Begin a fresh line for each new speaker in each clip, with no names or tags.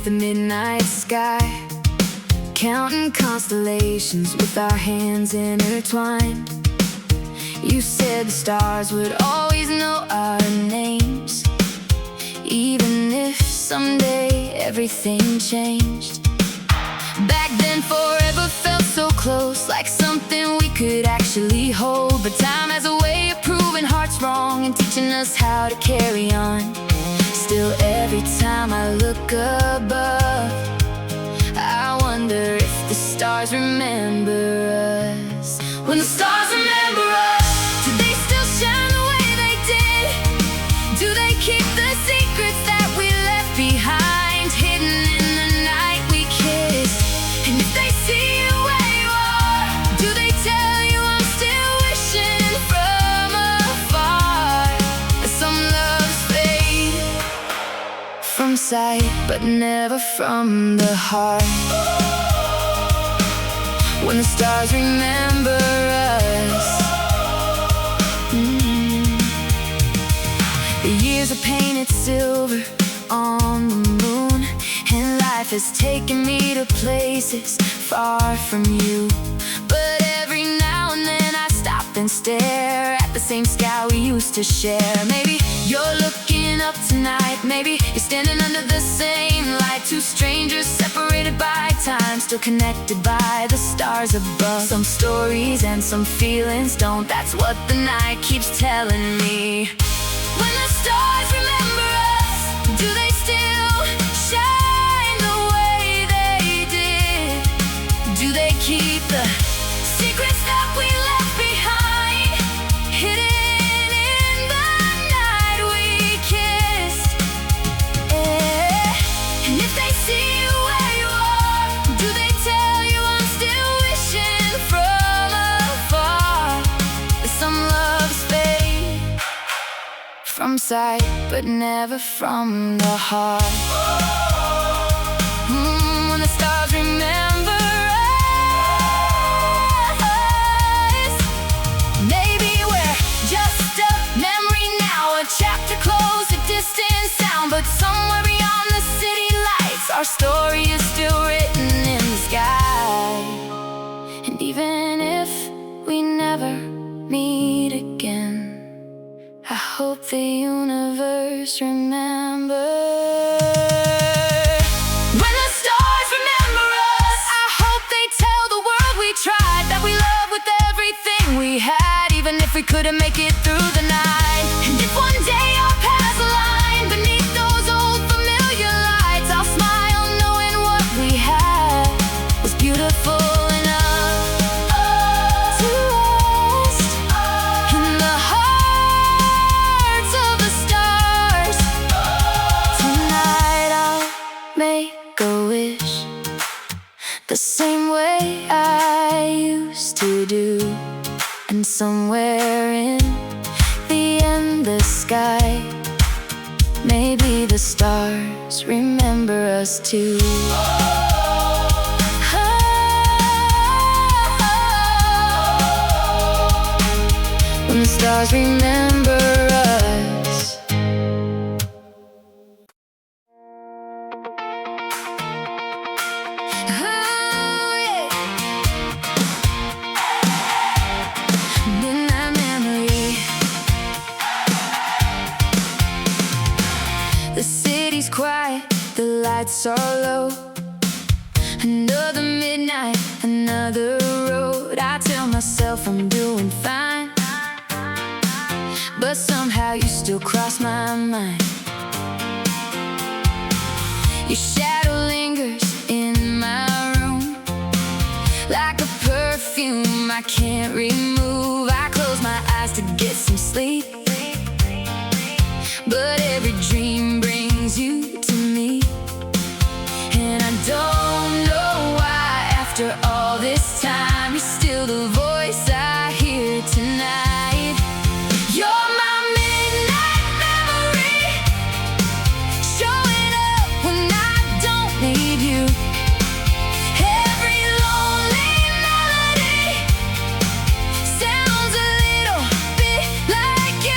the midnight sky, counting constellations with our hands intertwined. You said the stars would always know our names, even if someday everything changed. Back then forever felt so close, like something we could actually hold. But time has a way of proving hearts wrong and teaching us how to carry on. Still, every time I look above, I wonder if the stars remember us. When the stars remember us, do they still shine the way they did? Do they keep the secrets that we left behind, hidden in the night we kissed? And if they see you where you are, do they tell you I'm still wishing from afar? Some loves fade from sight, but never from the heart. When the stars remember us, the years are painted silver on the moon, and life has taken me to places far from you. But every now and then I stop and stare at the same sky we used to share. Maybe you're looking up tonight, maybe you're standing under the same light. Two strangers separated by time, still connected by the stars above. Some stories and some feelings don't, that's what the night keeps telling me. When the stars remember us, do they still shine the way they did? Do they keep the secrets that we left behind, hidden in the night we kissed? And if they see you where you are, do they tell you I'm still wishing from afar? Some loves fade from sight, but never from the heart. When the stars remember us, maybe we're just a memory now, a chapter closed, a distant sound. But somewhere beyond the city lights, our story is still written in the sky. And even if we never meet again, I hope the universe remembers. When the stars remember us, I hope they tell the world we tried, that we love with everything we had, even if we couldn't make it through the night. And if one day our paths align beneath those old familiar lights, I'll smile knowing what we had was beautiful enough to rest in the hearts of the stars. Tonight I'll make a wish, the same way I used to do. And somewhere in the endless sky, maybe the stars remember us too. When the stars remember us. Midnight memory. The city's quiet, the lights are low. Another midnight, another road. I tell myself I'm doing fine, but somehow you still cross my mind. Your shadow lingers in my room, like a perfume I can't remove. I close my eyes to get some sleep, but every dream brings you to me. And I don't know why, after all this time, you're still the voice I hear tonight. You're my midnight memory, showing up when I don't need you. Every lonely melody sounds a little bit like you.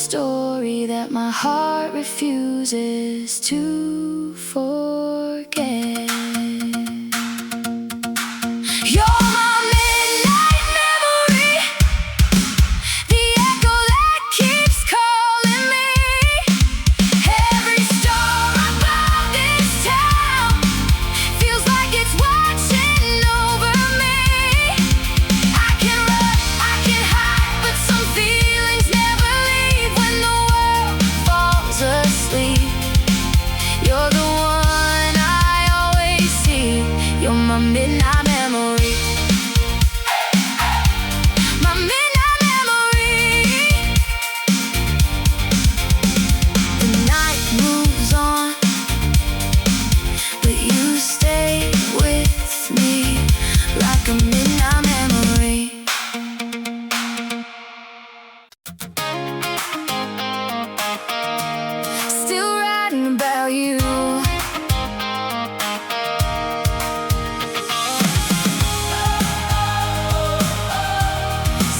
story that my heart refuses to forget. You're my midnight memory, the echo that keeps calling me. Every star above this town feels like it's watching over me. I can run, I can hide, but some feelings never leave when the world falls asleep. You're the one I always see. You're my midnight memory. My midnight memory. The night moves on, but you stay with me like a midnight memory. Still writing about you.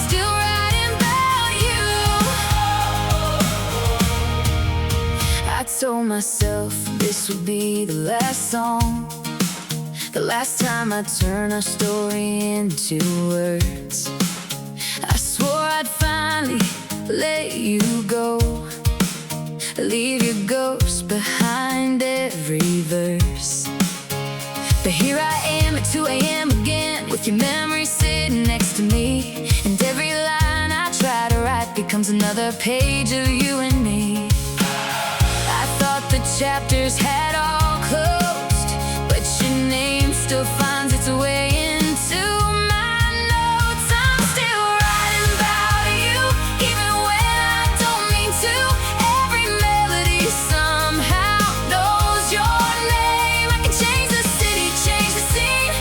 Still writing about you. I told myself this would be the last song, the last time I'd turn our story into words. I swore I'd finally let you go, leave your ghost behind every verse. But here I am at 2 a.m. again, with your memory sitting next to me. And every line I try to write becomes another page of you and me. I thought the chapters had all closed, but your name still finds its way into my notes. I'm still writing about you, even when I don't mean to. Every melody somehow knows your name. I can change the city, change the scene,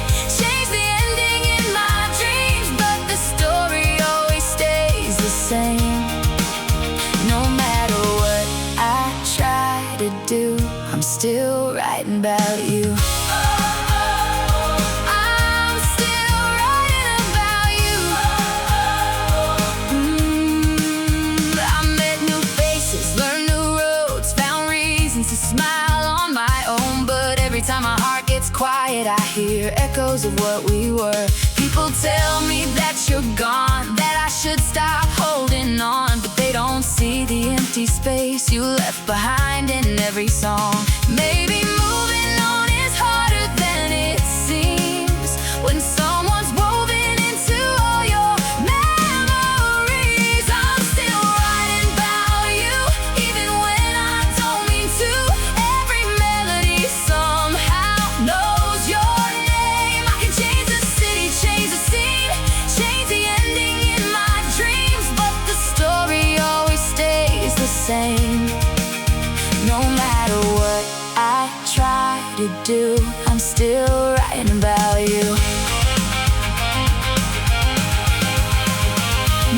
change the ending in my dreams, but the story always stays the same. No matter what I try to do, I'm still writing about you. I'm still writing about you. I met new faces, learned new roads, found reasons to smile on my own. But every time my heart gets quiet, I hear echoes of what we were. People tell me that you're gone, that I should stop holding on, but they don't see the empty space you left behind in every song. Maybe moving on is harder than it seems when someone's woven into all your memories. I'm still writing about you, even when I don't mean to. Every melody somehow knows your name. I can change the city, change the scene, change the ending in my dreams, but the story always stays the same. No matter what I try to do, I'm still writing about you.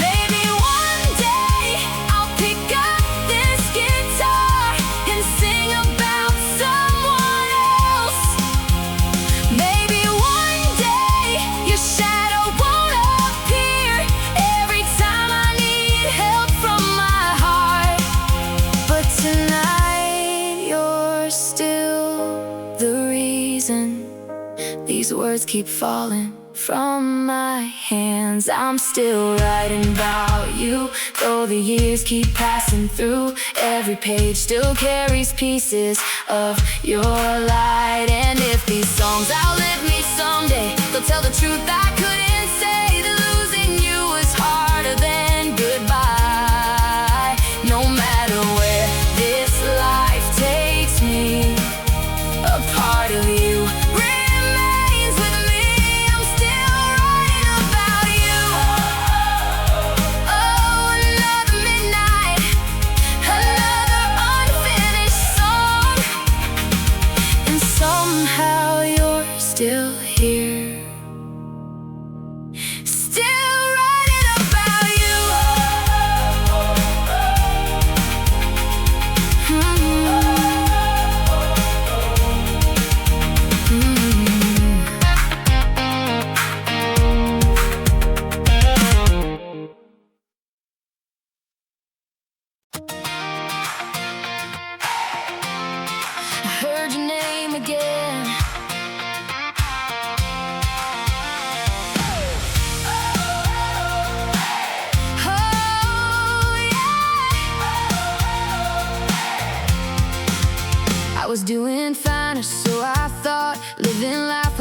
Maybe one day I'll pick up this guitar and sing about someone else. Maybe one day your shadow won't appear every time I need help from my heart. But tonight you're still the reason these words keep falling from my hands. I'm still writing about you, though the years keep passing through. Every page still carries pieces of your light. And if these songs outlive me someday, they'll tell the truth I couldn't say, that losing you was harder than goodbye. No matter where this life takes me, a part of you remains with me. I'm still writing about you. Oh, another midnight, another unfinished song, and somehow you're still here.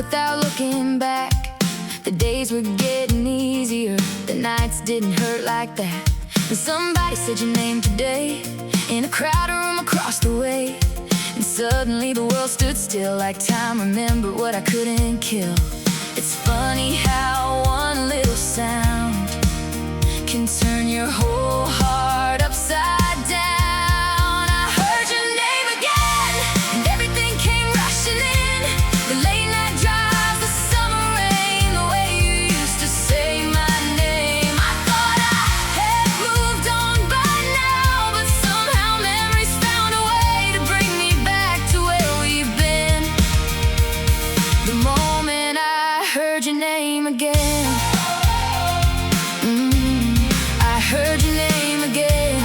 without looking back. The days were getting easier, the nights didn't hurt like that. And somebody said your name today, in a crowded room across the way. And suddenly the world stood still, like time remembered what I couldn't kill. It's funny how one little sound can turn your whole heart upside down. I heard your name again, and everything came rushing in. The late night drives, the summer rain, the way you used to say my name. I thought I had moved on by now, but somehow memories found a way to bring me back to where we've been. The moment I heard your name again, I heard your name again.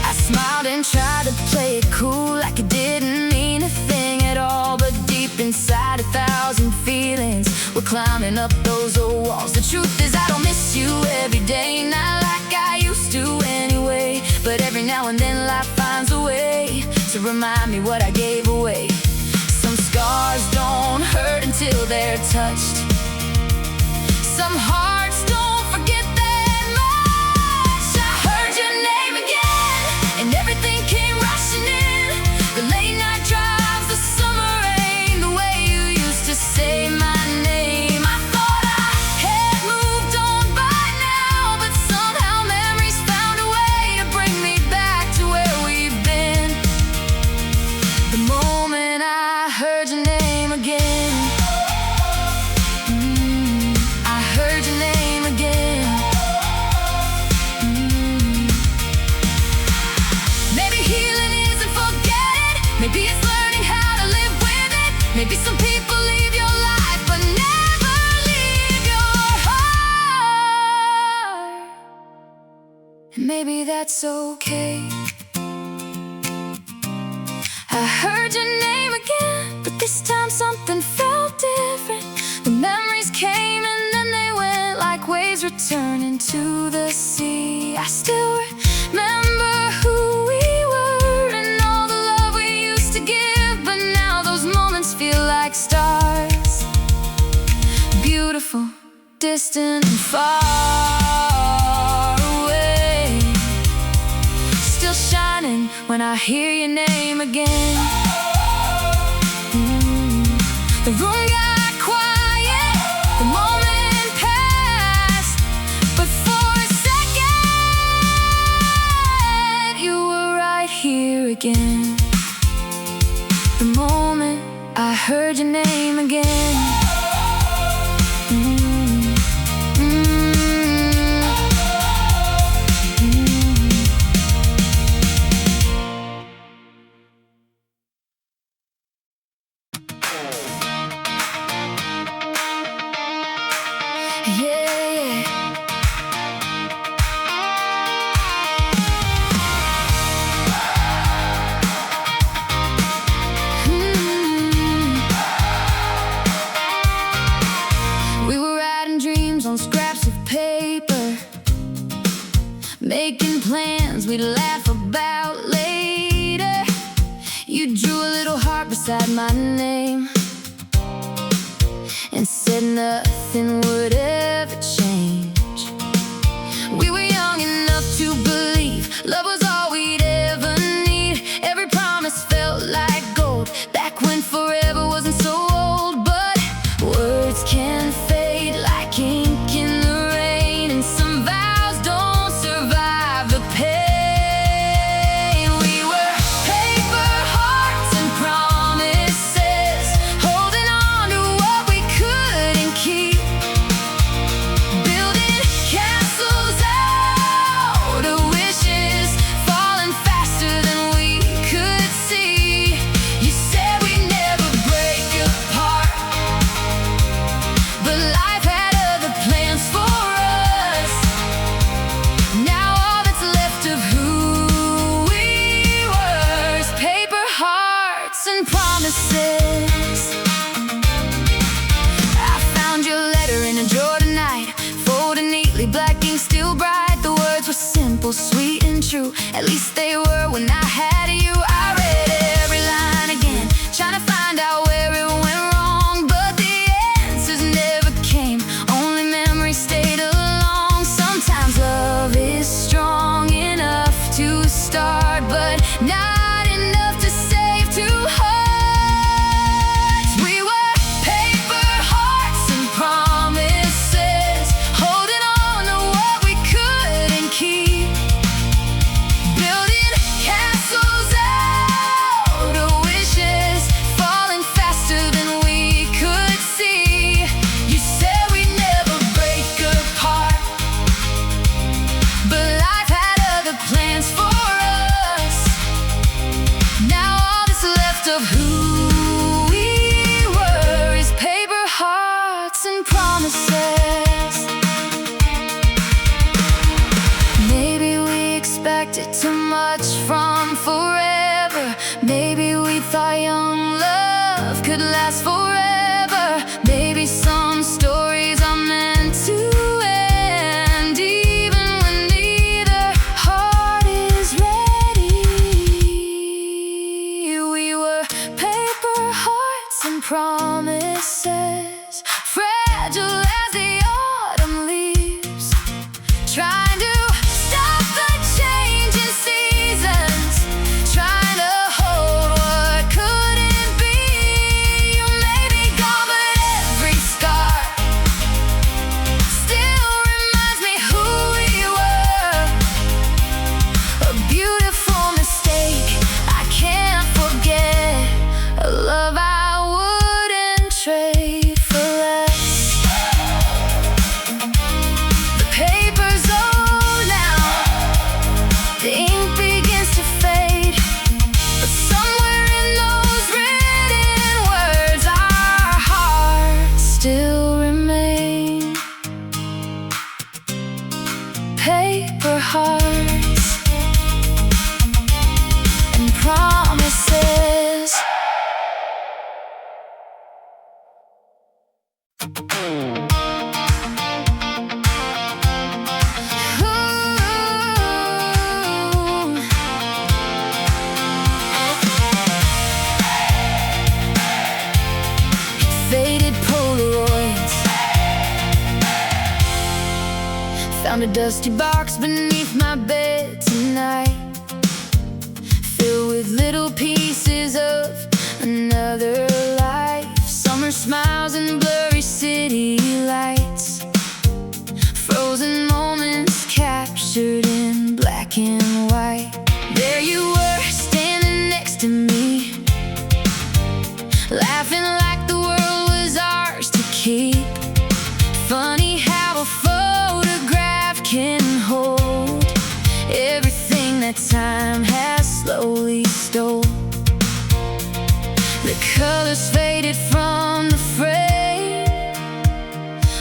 I smiled and tried to play it cool, like it didn't mean a thing at all. But deep inside, 1,000 feelings were climbing up those old walls. The truth is I don't miss you every day, not like I used to anyway. But every now and then life finds a way to remind me what I gave away. Some scars don't hurt until they're touched. Some hearts don't forget that much. I heard your name again, and everything came rushing in. The late night drives, the summer rain, the way you used to say my name. I thought I had moved on by now, but somehow memories found a way to bring me back to where we've been. The moment I heard your name again, I heard your name again. Maybe healing isn't forgetting, maybe it's learning how to live with it. Maybe some people leave your life but never leave your heart, and maybe that's okay. I heard your name again, but this time something felt different. The memories came and then they went, like waves returning to the sea. I still remember who we were and all the love we used to give, but now those moments feel like stars, beautiful, distant and far away, still shining when I hear your name again. The room got quiet, the moment passed, but for a second you were right here again. The moment I heard your name again. On scraps of paper, making plans we'd laugh about later. You drew a little heart beside my name and said nothing would ever change. We were young enough to believe love was all we'd ever need. Every promise felt like gold back when forever wasn't so old. But words can fade like ink in the rain, and some vows don't survive the pain. We were paper hearts and promises, holding on to what we couldn't keep, building castles out of wishes, falling faster than we could see. You said we'd never break apart, but life had other plans for us. Now all that's left of who we were is paper hearts and promises. I found your letter in a drawer tonight, folded neatly, black ink still bright. The words were simple, sweet and true, at least they were when I had you. I read every line again, trying to find of who we were is paper hearts and promises. Maybe we expected too much from forever. Maybe we thought young love could last forever. Maybe some stories are meant to end, even when neither heart is ready. We were paper hearts and promises, fragile as the autumn leaves, trying to stop the changing seasons, trying to hold what couldn't be. You may be gone, but every scar still reminds me who we were. A beautiful mistake I can't forget, a love I wouldn't trade for less. The paper's old now, the ink begins to fade, but somewhere in those written words our hearts still remain. Paper hearts and promises. Ooh. Faded Polaroids, found a dusty box beneath my bed tonight, filled with little pieces of another life. Summer smiles and blurry city lights, frozen moments captured in black and white. There you were, standing next to me, laughing like the world was ours to keep. Funny how a photograph can hold everything that time has slowly stole. The colors faded from the frame,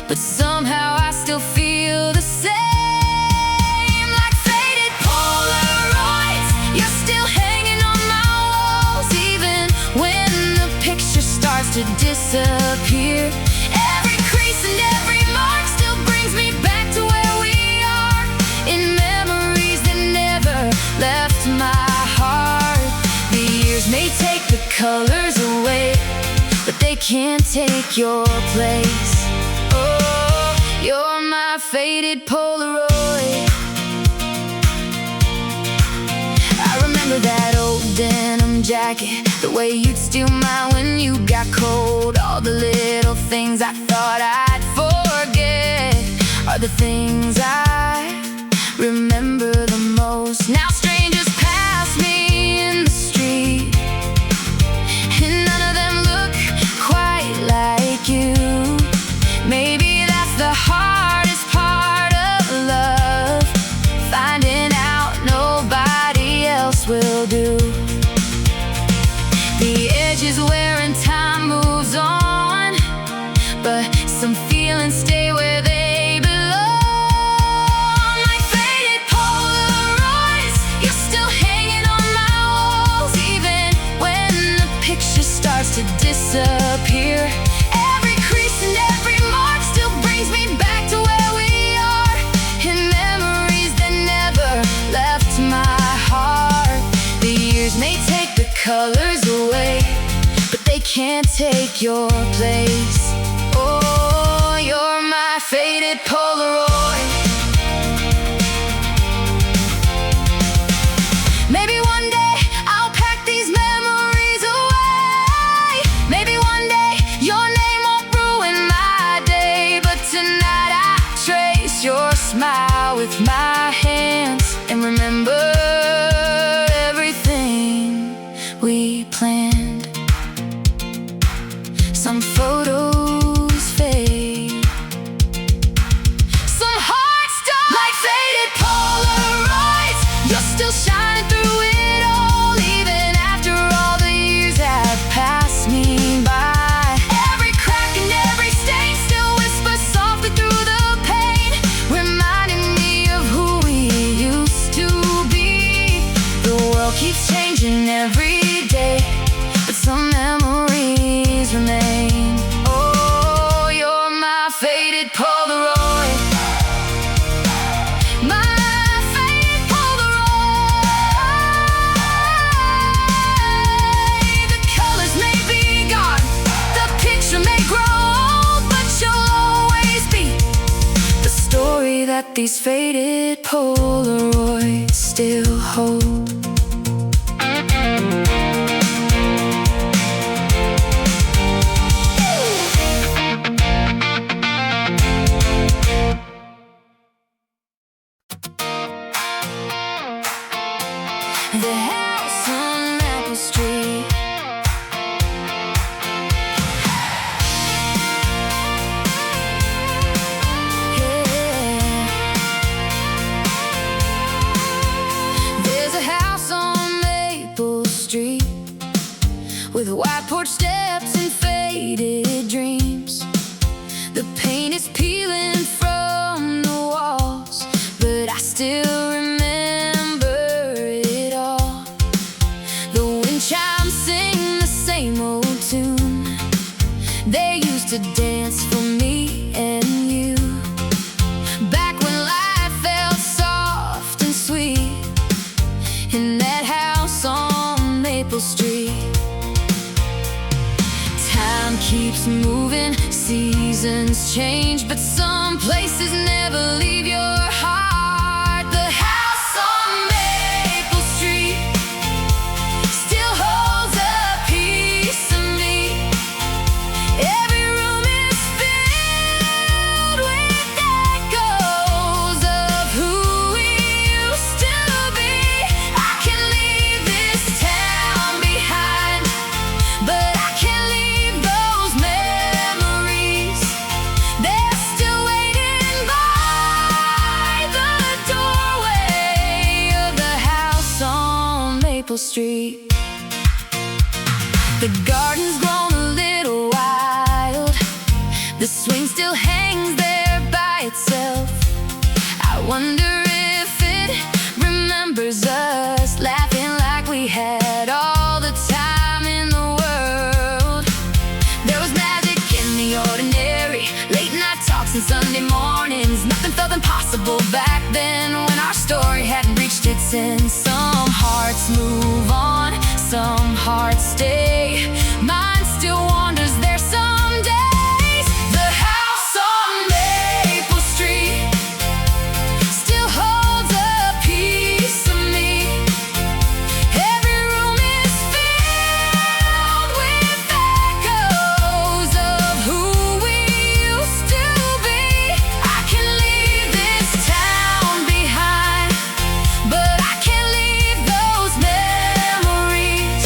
but somehow I still feel the same. Like faded Polaroids, you're still hanging on my walls, even when the picture starts to disappear. Every crease and every mark still brings me back to where we are, in memories that never left my heart. The years may take the colors away, but they can't take your place. Oh, you're my faded Polaroid. I remember that old denim jacket, the way you'd steal mine when you got cold. All the little things I thought I'd forget are the things I remember the most. Now strangers pass me in the street, and none of them look quite like you. Maybe that's the hardest part of love, finding out nobody else will do. The edges wear and time moves on, but some feelings stay where they belong. Like faded Polaroids, you're still hanging on my walls, even when the picture starts to disappear. Every crease and every mark still brings me back to where we are, in memories that never left my heart. The years may take the colors away, but they can't take your place. Oh, you're my faded Polaroid. Maybe one day I'll pack these memories away. Maybe one day your name won't ruin my day, but tonight I trace your smile with my hands and remember everything we planned. Some photos fade, some hearts die. Like faded Polaroids, you're still shining through it all, even after all the years have that these faded Polaroids still hold. The house on Maple Street. With white porch steps and faded dreams. The paint is peeling from the walls, but I still remember it all. The wind chimes sing the same old tune. They used to dance for me and you, back when life felt soft and sweet, in that house on Maple Street. Time keeps moving, seasons change, but some places never leave your heart. The house on Maple Street still holds a piece of me. Every room is filled with echoes of who we used to be. I can leave this town behind, but I can't leave those memories. They're still waiting by the doorway of the house on Maple Street. The garden's grown a little wild. The swing still hangs there by itself. I wonder if it remembers us, laughing like we had all the time in the world. There was magic in the ordinary, late night talks and Sunday mornings. Nothing felt impossible back then, when our story hadn't reached its end. Some hearts move on, some hearts stay. Mine still wanders there some days. The house on Maple Street still holds a piece of me. Every room is filled with echoes of who we used to be. I can leave this town behind, but I can't leave those memories.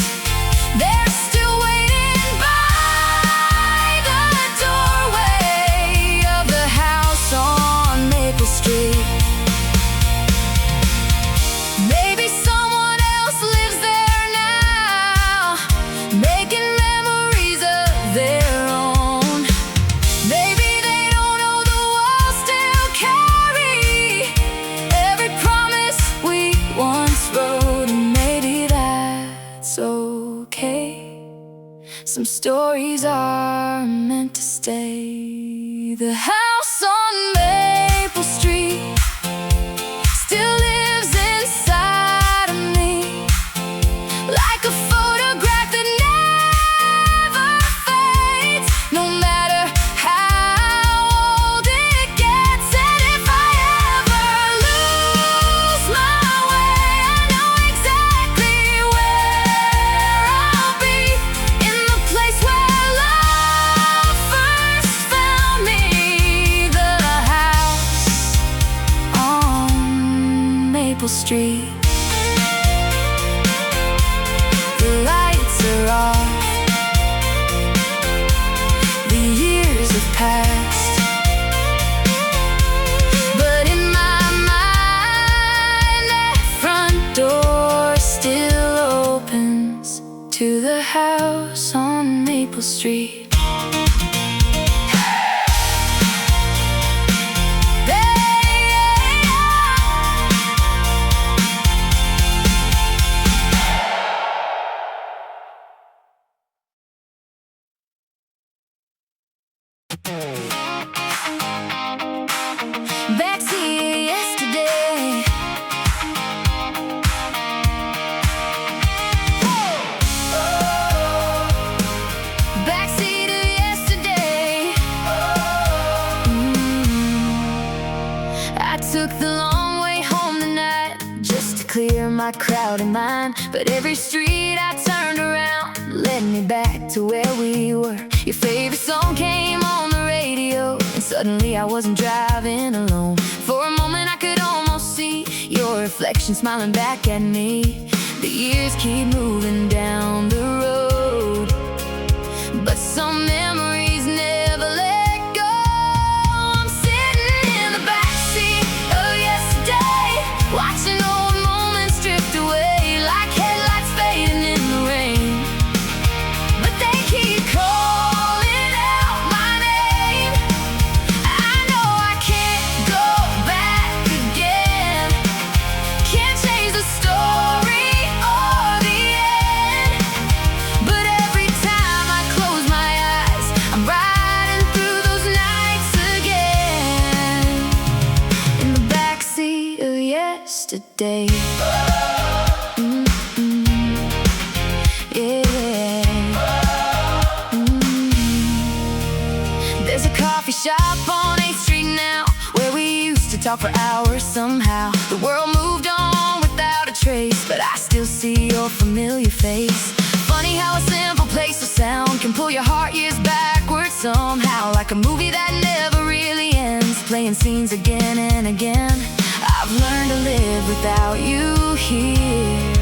They're still waiting by the doorway of the house on Maple Street. Maybe someone else lives there now, making memories of their own. Maybe they don't know the walls still carry every promise we once wrote, and maybe that's okay. Some stories are meant to stay. The house on Maple Street still lives inside of me, like a photograph that never fades, no matter how old it gets. And if I ever lose my way, I know exactly where I'll be, in the place where love first found me. The house on Maple Street. The lights are off, the years have passed, but in my mind that front door still opens to the house on Maple Street. Backseat yesterday, backseat took the long way home tonight just to clear my crowded mind. But every street I turned around led me back to where we were. Your favorite song came on the radio, and suddenly I wasn't driving alone. For a moment I could almost see your reflection smiling back at me. The years keep moving down the road, but some memories never let go. I'm sitting in the backseat of yesterday, watching old moments drift away like headlights fading in the rain. But they keep calling out my name. I know I can't go back again, can't change the story or the end. But every time I close my eyes, I'm riding through those nights again, in the backseat of yesterday. There's a coffee shop on 8th Street now, where we used to talk for hours somehow. The world moved on without a trace, but I still see your familiar face. Funny how a simple place of sound can pull your heart years backwards somehow, like a movie that never really ends, playing scenes again and again. I've learned to live without you here,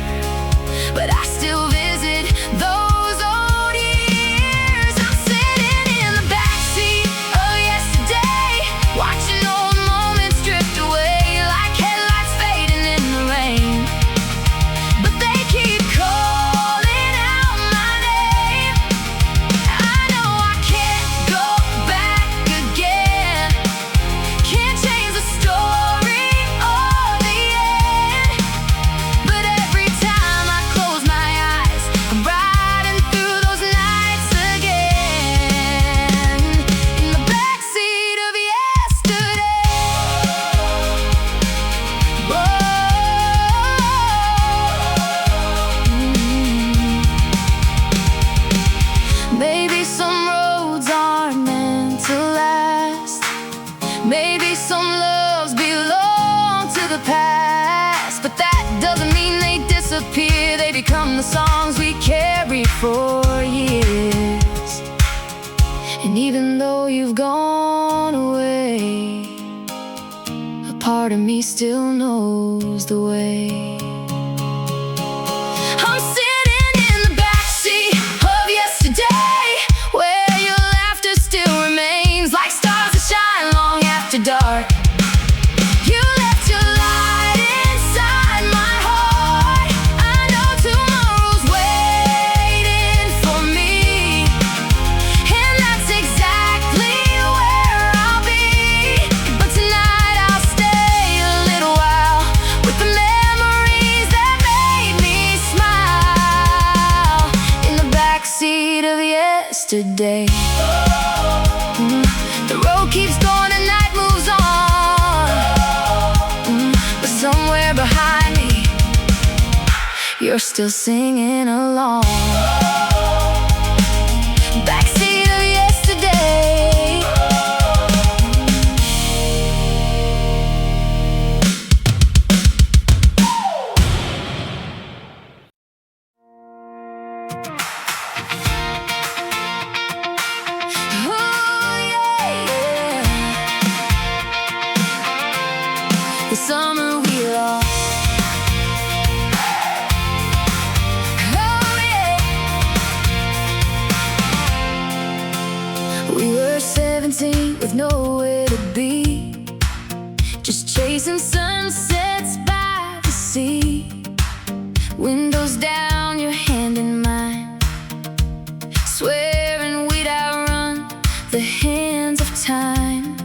but I still visit those old years. I'm sitting in the backseat of yesterday, watching old moments drift away like headlights fading in the rain. But they keep calling out my name. I know I can't go back again, can't change the story or the end. But every time I close my eyes, I'm riding through those nights again, in the backseat of yesterday. Whoa. Maybe some roads aren't meant to last. Maybe some loves belong to the past, but that doesn't mean they disappear. They become the songs we carry for years. And even though you've gone away, a part of me still knows the way. I'm sitting in the backseat of yesterday, where your laughter still remains like stars that shine long after dark. You left your light inside my heart. I know tomorrow's waiting for me, and that's exactly where I'll be. But tonight I'll stay a little while with the memories that made me smile, in the backseat of yesterday. The road keeps going and night moves on, but somewhere behind me, you're still singing along. Backseat of yesterday. The summer we lost. Oh yeah. We were 17 with nowhere to be, just chasing sunsets by the sea. Windows down, your hand in mine, swearing we'd outrun the hands of time.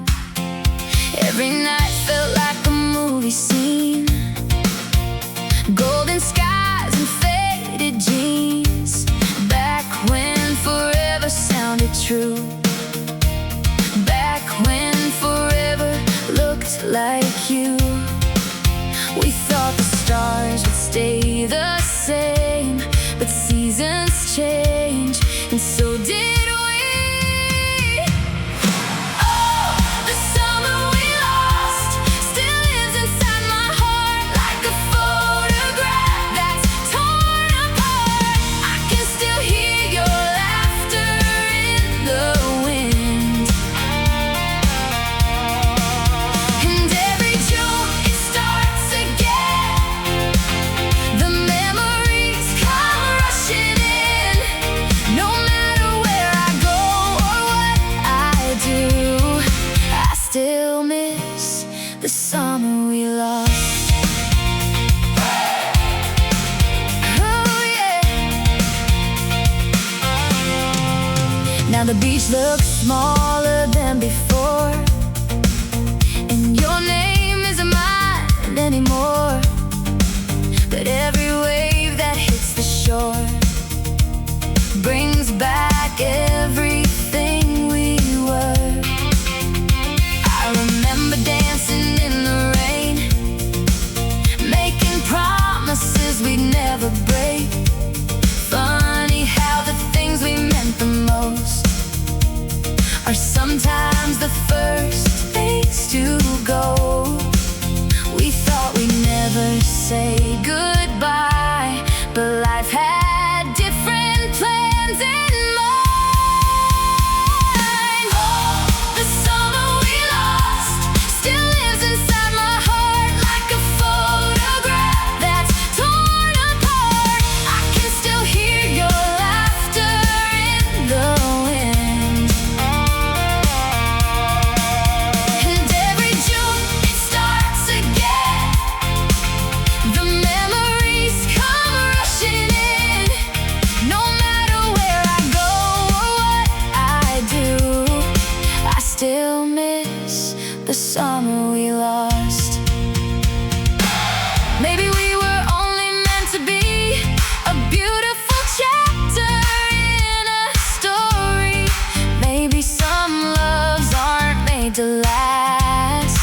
Every night felt like a movie scene, golden skies and faded jeans. Back when forever sounded true, back when forever looked like you. We thought the stars would stay the same, but seasons change, and so did we. Oh, the summer we lost still lives Now the beach looks smaller than before, and your name isn't mine anymore. But every wave that hits the shore brings back everything we were. I remember dancing in the rain, making promises we'd never break. Funny how the things we meant the most are sometimes the first things to go. We thought we'd never say goodbye, but life had different plans in mind. Oh, the summer we lost still lives inside my heart, like a photograph that's torn apart. I can still hear your laughter in the wind, and every June it starts again. The memories come rushing in. No matter where I go or what I do, I still miss the summer we lost. Maybe we were only meant to be a beautiful chapter in a story. Maybe some loves aren't made to last,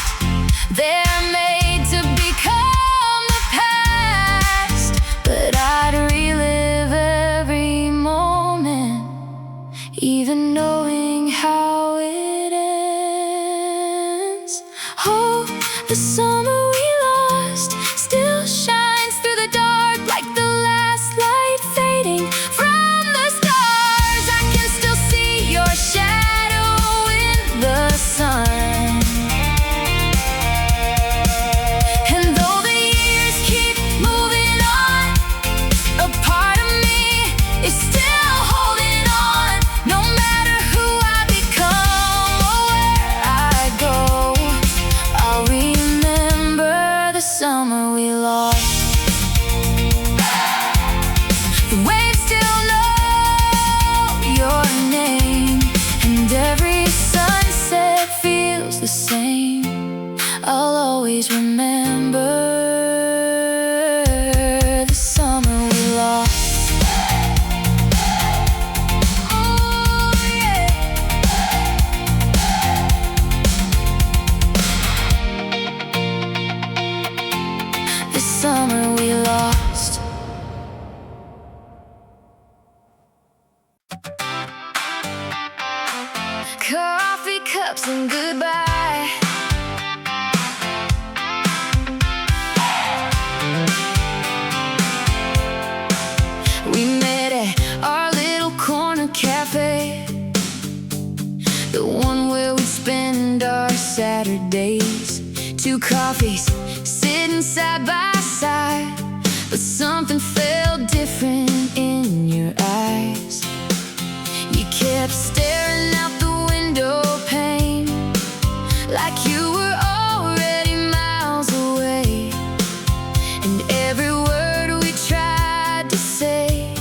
they're made to become the past. But I'd relive every moment, even knowing how it ends. Oh, the summer we lost still shines through the dark, like the last light fading from the stars. I can still see your shadow in the sun, and though the years keep moving on, a part of me is still holding on. No matter who I become or where I go, I'll remember the summer we lost. The waves still know your name, and every sunset feels the same. I'll always remember the summer we lost. Oh yeah. The summer we lost. Coffee cups and goodbye. We met at our little corner cafe, the one where we'd spend our Saturdays. 2 coffees sitting side by side, but something felt different in your eyes. You kept staring out the window pane, like you were already miles away. And every word we tried to say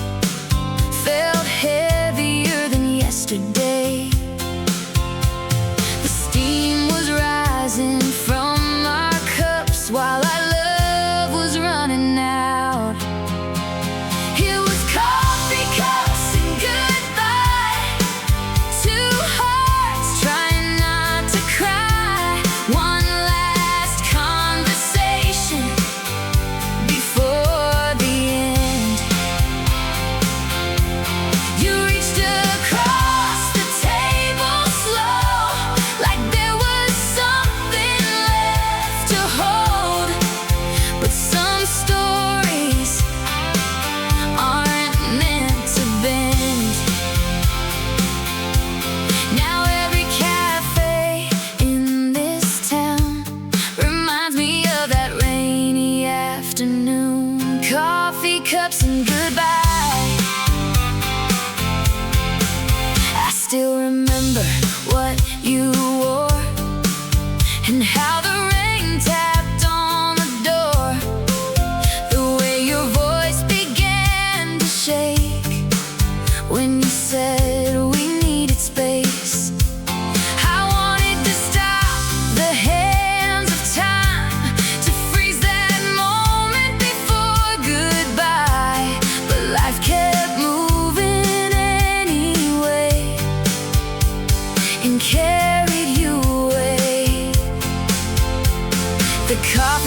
felt heavier than yesterday. The steam was rising from our cups while our love was running out. It was coffee cups and goodbye, 2 hearts trying not to cry. One last conversation before the end. You reached across the table slow, like there was something left to hold. But some stories aren't meant to bend. Now every cafe in this town reminds me of that rainy afternoon. Coffee cups and goodbye. I still remember what you wore, and how the rain tapped on the door. The way your voice began to shake when you said we needed space.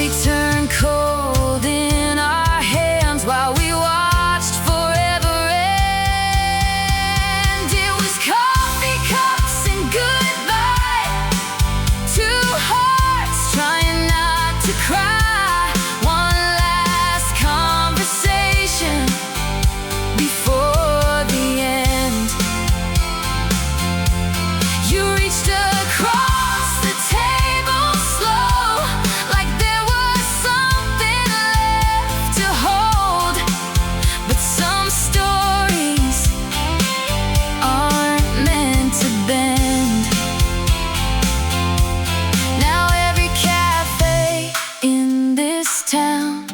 coffee turned cold in our hands while we watched forever end. It was coffee cups and goodbye, two hearts trying not to cry, one last conversation before the end. You reached across the table slow, like there was something left to hold. But some stories aren't meant to bend. Now every cafe in this town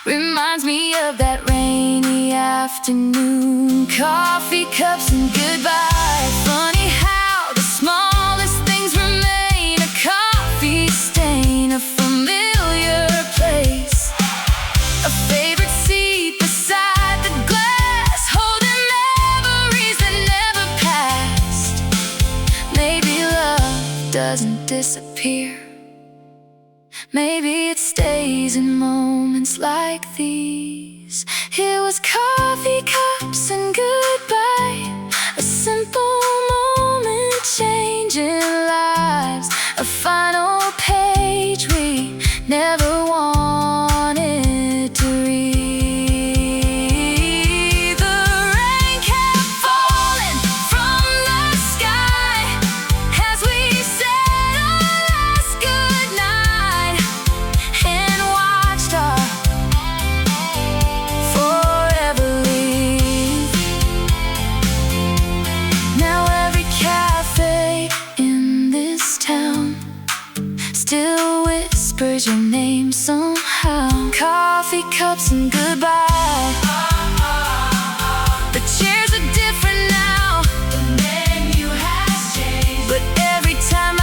reminds me of that rainy afternoon. Coffee cups and goodbye. Funny how the smallest things remain. A coffee stain, a familiar place, a favorite seat beside the glass, holding memories that never passed. Maybe love doesn't disappear. Maybe it stays in moments like these. It was coffee cups and goodbye, a simple moment changing lives, a final page we never wanted to read. The rain kept falling from the sky as we said our last goodnight and watched our forever leave. Now every cafe in this town still whispers your name somehow. Coffee cups and goodbye. The chairs are different now, the menu has changed, but every time I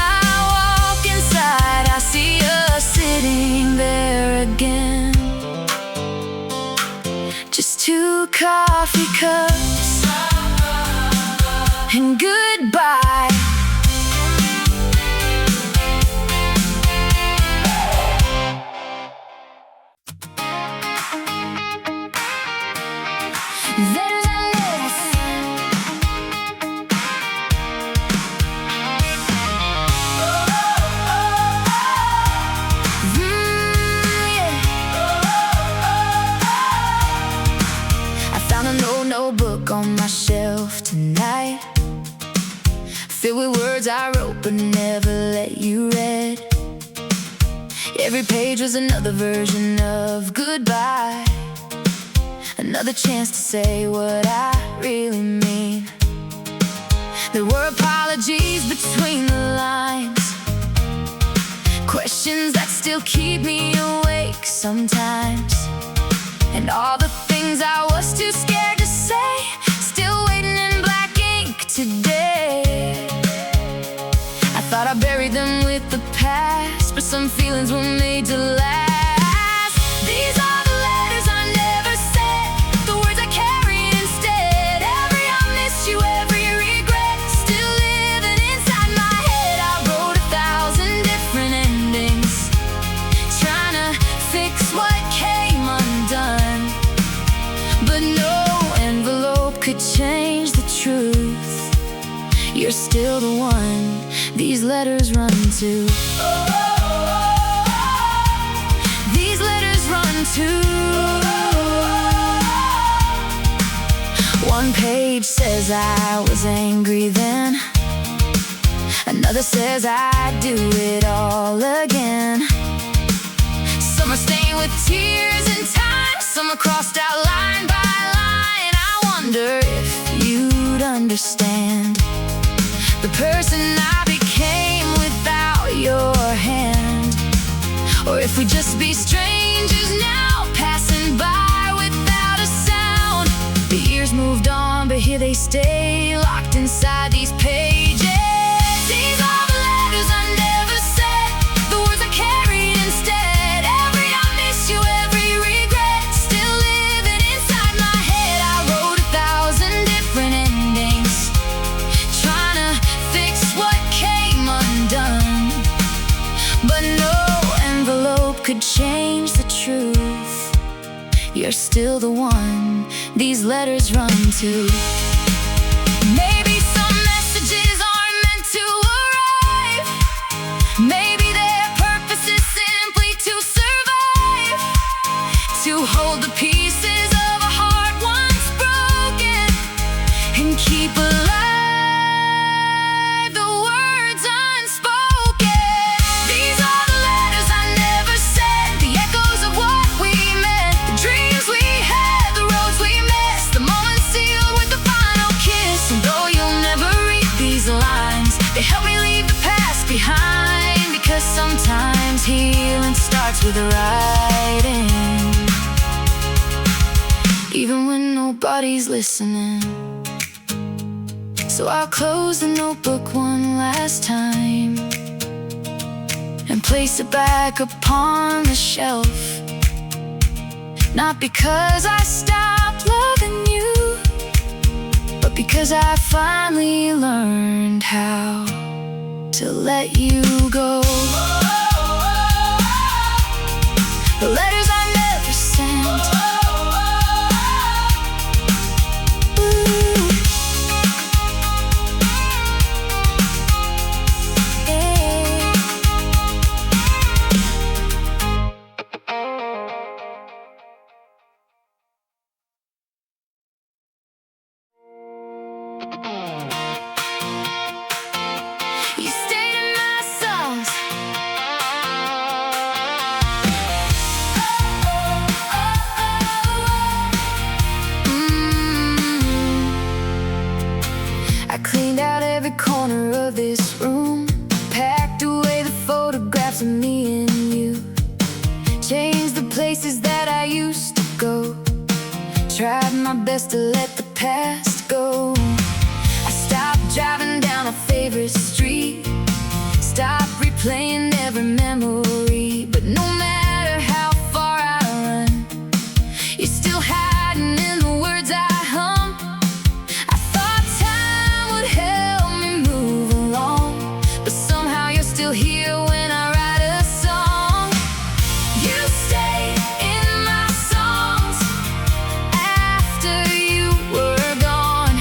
walk inside I see us sitting there again. Just two coffee cups and goodbye. There's a list. I found an old notebook on my shelf tonight, filled with words I wrote but never let you read. Every page was another version of goodbye, another chance to say what I really mean. There were apologies between the lines, questions that still keep me awake sometimes, and all the things I was too scared to say, still waiting in black ink today. I thought I buried them with the past, but some feelings were made to last. These are the letters I never said, the words I carried instead. Every I miss you, every regret, still living inside my head. I wrote 1,000 different endings, trying to fix what came undone, but no envelope could change the truth. You're still the one these letters run to. These letters run to. One page says I was angry then, another says I'd do it all again. Some are stained with tears and time, some are crossed out line by line. I wonder if you'd understand the person I became without your hand, or if we'd just be strangers now, passing by without a sound. The years moved on, but here they stay, locked inside these pages. These are the letters I never said, the words I carried instead. Every I miss you, every regret, still living inside my head. I wrote 1,000 different endings, trying to fix what came undone, but no envelope could change the truth. You're still the one these letters run to. Maybe some messages aren't meant to arrive. Maybe their purpose is simply to survive, to hold the pieces of a heart once broken and keep alive the words unspoken. These are the letters I never said, the echoes of what we meant, the dreams we had, the roads we missed, the moments sealed with the final kiss. And though you'll never read these lines, they help me leave the past behind, because sometimes healing starts with writing, even when nobody's listening. So I'll close the notebook one last time and place it back upon the shelf. Not because I stopped loving you, but because I finally learned how to let you go. The letters I never sent. You stayed in my songs. I cleaned out every corner of this room, packed away the photographs of me and you, changed the places that I used to go, tried my best to let the past go. I stopped driving down a favorite street, stopped replaying every memory. But no matter how far I run, you're still hiding in the words I hum. I thought time would help me move along, but somehow you're still here when I write a song. You stay in my songs after you were gone.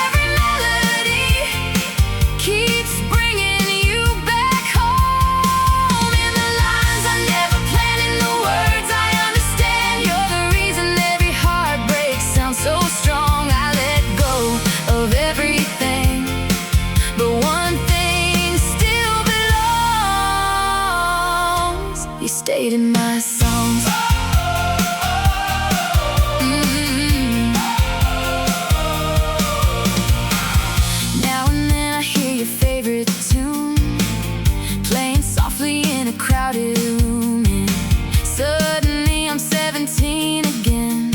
Every melody keeps bringing you back home. In the lines I never planned, in the words I understand, you're the reason every heartbreak sounds so strong. I let go of everything, but one thing still belongs. You stayed in my songs. Now and then I hear your favorite tune playing softly in a crowded room, and suddenly I'm 17 again,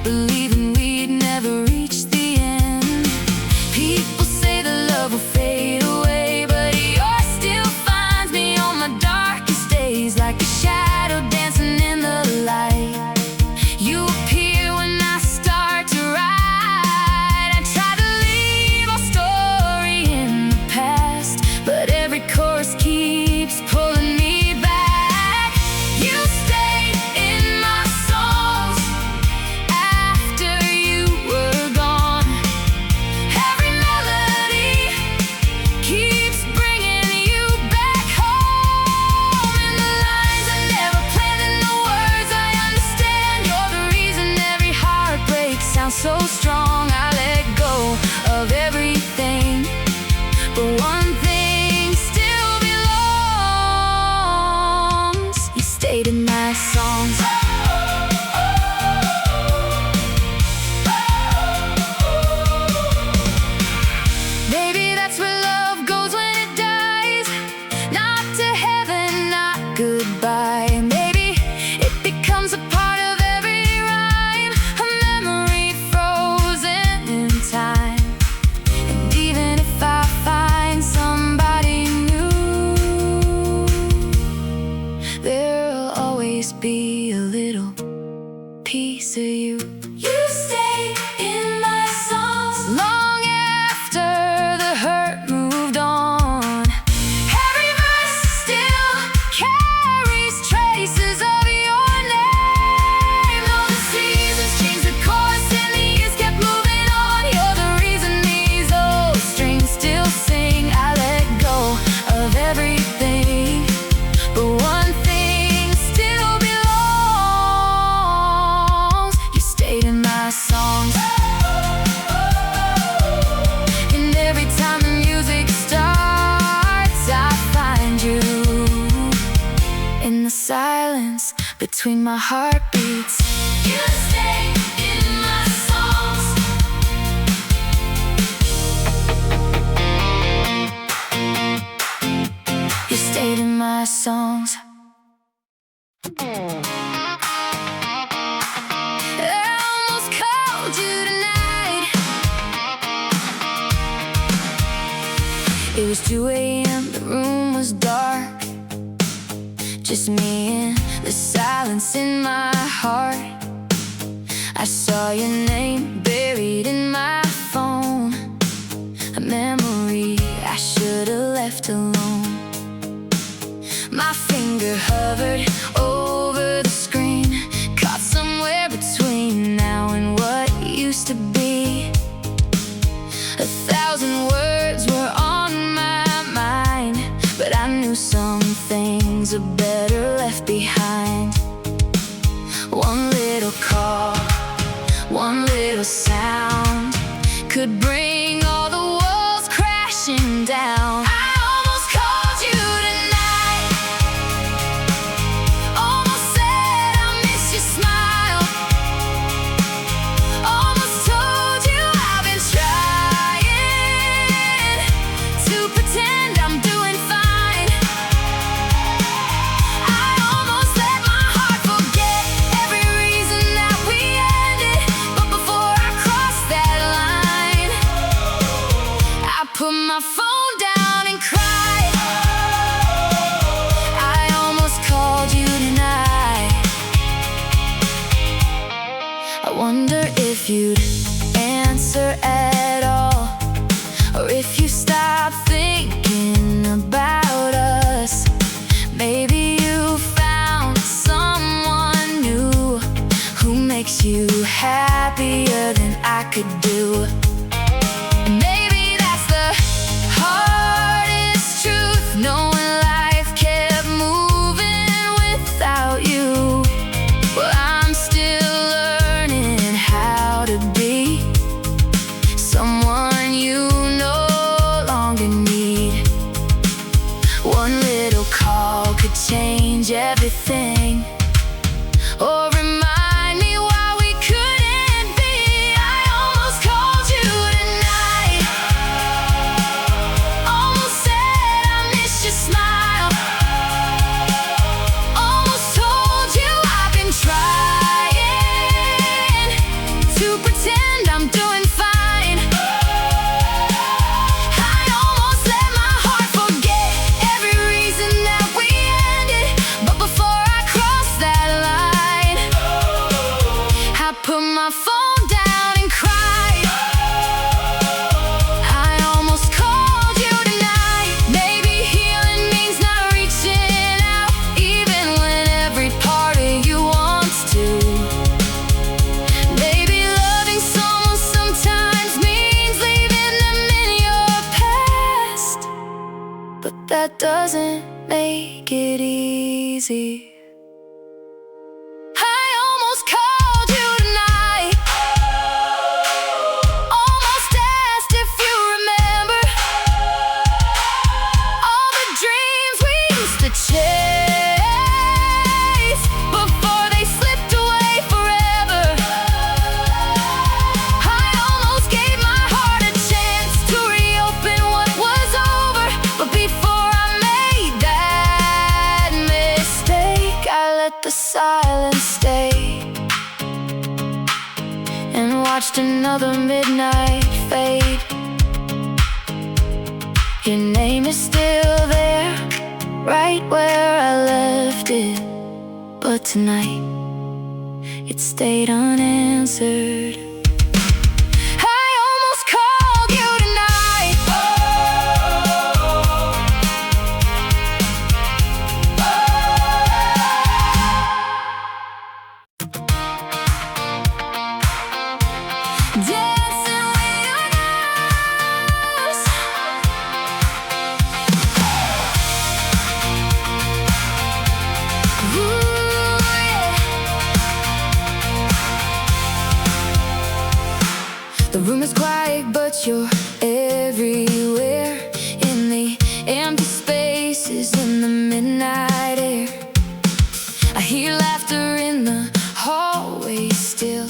believing we'd never reach the end. People say the love will fade away, but yours still finds me on my darkest days, like a shadow dancing in the light. You appear when I start to write. I try to leave our story in the past, but every chorus keeps pulling me back. You stayed in my songs after you were gone. Every melody keeps bringing you back home. In the lines I never planned, in the words I understand, you're the reason every heartbreak sounds so strong. I let go of everything, but one thing still belongs. You stayed in my songs. Maybe that's where love goes when it dies, not to heaven, not goodbye. Maybe it becomes a part of every rhyme, a memory frozen in time. And even if I find somebody new, there'll always be a little piece of you. You stay in my songs long after the hurt moved on. Every verse still carries silence between my heartbeats. You stay in my songs. You stayed in my songs. It was 2 a.m., the room was dark, just me and the silence in my heart. I saw your name buried in my phone, a memory I should've left alone. My finger hovered over the screen, caught somewhere between now and what used to be. 1,000 words were on my mind, but I knew some things are better left behind. One little call, one little sound could bring all the walls crashing down. I almost called you tonight, almost said I miss your smile, almost told you I've been trying to pretend I'm doing fine. I almost let my heart forget every reason that we ended, but before I crossed that line, I put my phone down and cried. I almost called you tonight. I wonder if you'd answer at all, or if you stopped thinking about us. Maybe you found someone new who makes you happier than I could do. And maybe that's the hardest truth, knowing life kept moving without you. Well, I'm still learning how to be someone you no longer need. One little call could change everything, or remind me why we couldn't be. I almost called you tonight, almost said I miss your smile, almost told you I've been trying to pretend I'm doing fine. I almost let my heart forget every reason that we ended, but before I crossed that line, I put my phone down and cried. I almost called you tonight. Maybe healing means not reaching out, even when every part of you wants to. Maybe loving someone sometimes means leaving them in your past, but that doesn't make it easy. I almost called you tonight, almost asked if you remember all the dreams we used to chase before they slipped away forever. I almost gave my heart a chance to reopen what was over, but before I made that mistake, I let the silence stay and watched another midnight fade. Your name is still there, right where I left it, but tonight it stayed unanswered. I almost called you tonight, dancing with your nose. Ooh, yeah. The room is quiet, but you're everywhere, in the empty spaces, in the midnight air. I hear laughter in the hallway still,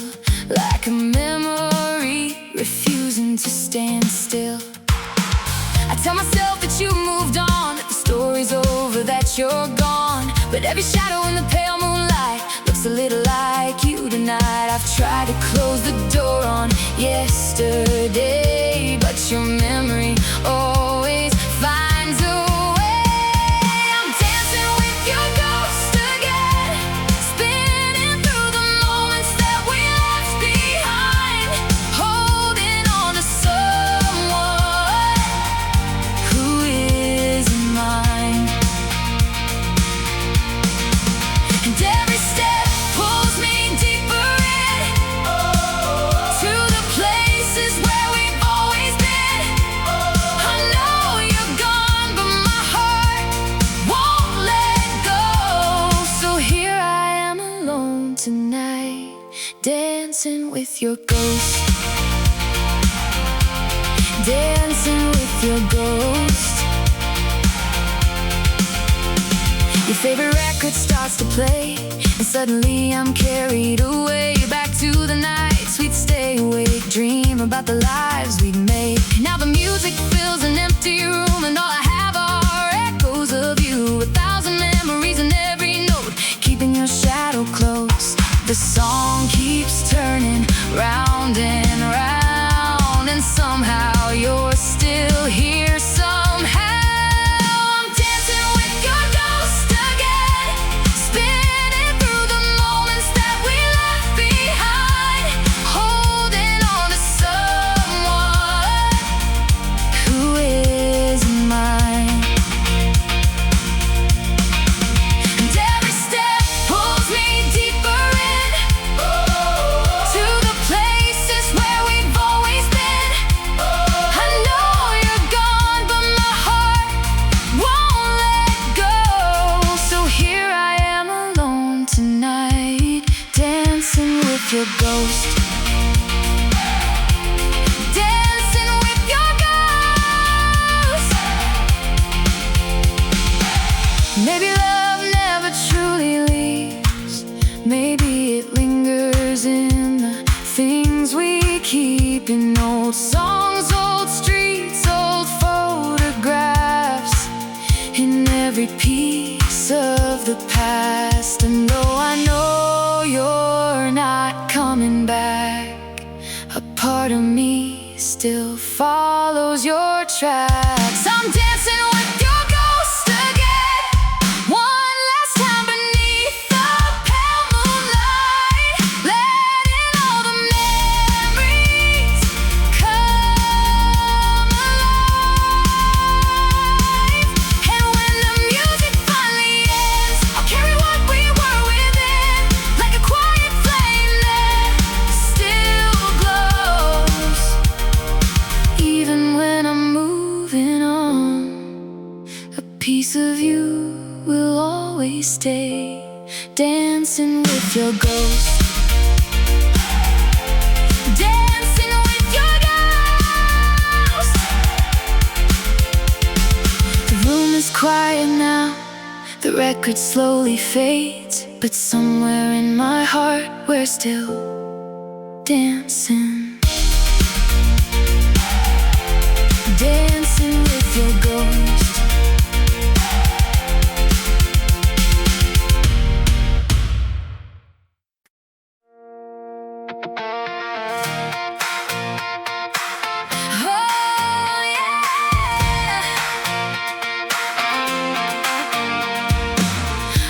like a memory refusing to stand still. I tell myself that you moved on, that the story's over, that you're gone. But every shadow in the pale moonlight looks a little like you tonight. I've tried to close the door on yesterday, but your memory always finds a way. I'm dancing with your ghost again, spinning through the moments that we left behind, holding on to someone who isn't mine. And every step pulls me deeper in, to the places where we've always been. I know you're gone, but my heart won't let go. So here I am alone tonight, dancing with your ghost, dancing with your ghost. Your favorite record starts to play, and suddenly I'm carried away, back to the nights we'd stay awake, dream about the lives we'd make. Now the music fills an empty room, and all I have are echoes of you, 1,000 memories in every note, keeping your shadow close. The song keeps turning round and round, and somehow you're still here somehow. I'm dancing with your ghost again, spinning through the moments that we left behind, holding on to someone who isn't mine. And every step pulls me deeper in, to the places where we've always been. I know you're gone, but my heart won't let go. So here I am alone tonight, dancing with your ghost, dancing with your ghost. Maybe love never truly leaves, maybe it lingers in the things we keep, in old songs, old streets, old photographs, in every piece of the past. And though I know you're not coming back, a part of me still follows your tracks. I'm dancing with your ghost again, one last time beneath the pale moonlight, letting all the memories come alive. And when the music finally ends, I'll carry what we were within, like a quiet flame that still glows. Even when I'm moving on, a piece of you will always stay, dancing with your ghost, dancing with your ghost. The room is quiet now, the record slowly fades, but somewhere in my heart we're still dancing, dancing with your ghost. Oh yeah,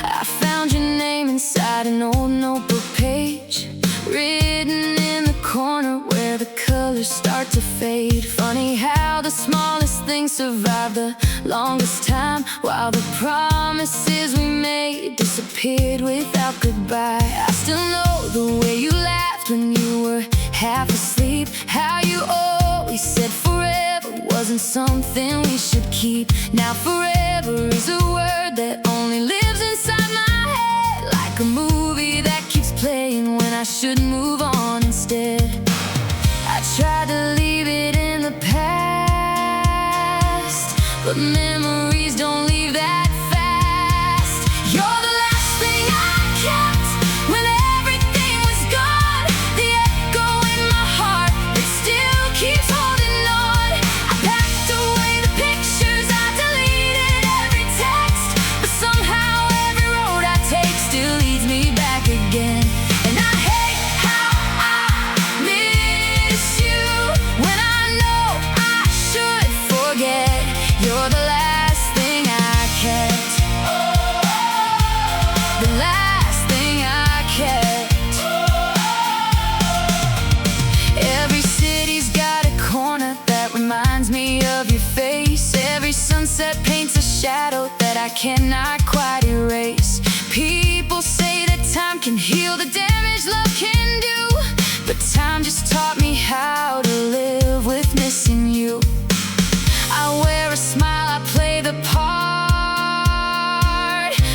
I found your name inside an old notebook page, written in the corner where the colors start to fade. Funny how the smallest things survive the longest time, while the promises we made disappeared without goodbye. I still know the way you laughed when you were half asleep, how you always said forever wasn't something we should keep. Now forever is a word that only lives inside my head, like a movie that keeps playing when I should move on instead. I tried to leave it in the past, but memories don't leave that fast. You're the last thing I cannot quite erase. People say that time can heal the damage love can do, but time just taught me how to live with missing you. I wear a smile, I play the part,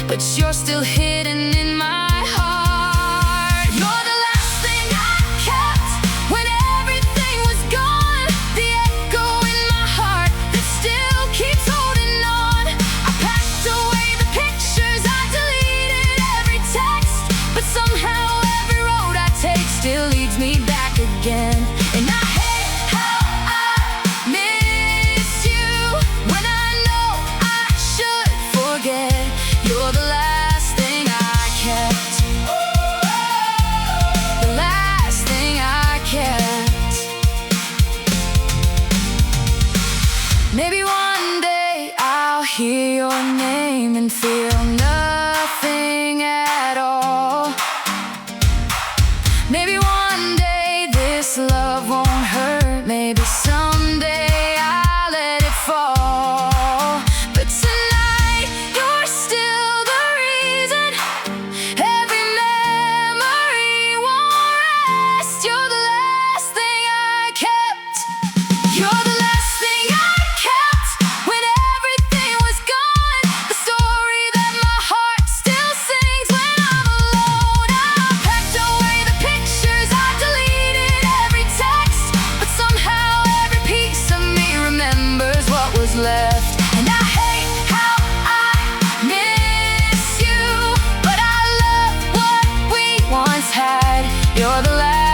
but you're still hidden in my heart. You're the last thing I kept when everything was gone, the echo in my heart that still keeps holding on. I packed away the pictures, I deleted every text, but somehow every road I take still leads me back again. And I hate how I miss you when I know I should forget. You're the last thing I kept, the last thing I kept. Maybe one day I'll hear your name and feel nothing at all. Maybe one day this love won't hurt. Maybe someday I'll let it fall. But tonight you're still the reason every memory won't rest. You're the last thing I kept. You're the last thing I kept when everything was gone, the story that my heart still sings when I'm alone. I packed away the pictures, I deleted every text, but somehow every piece of me remembers what was left. And I hate how I miss you, but I love what we once had. You're the last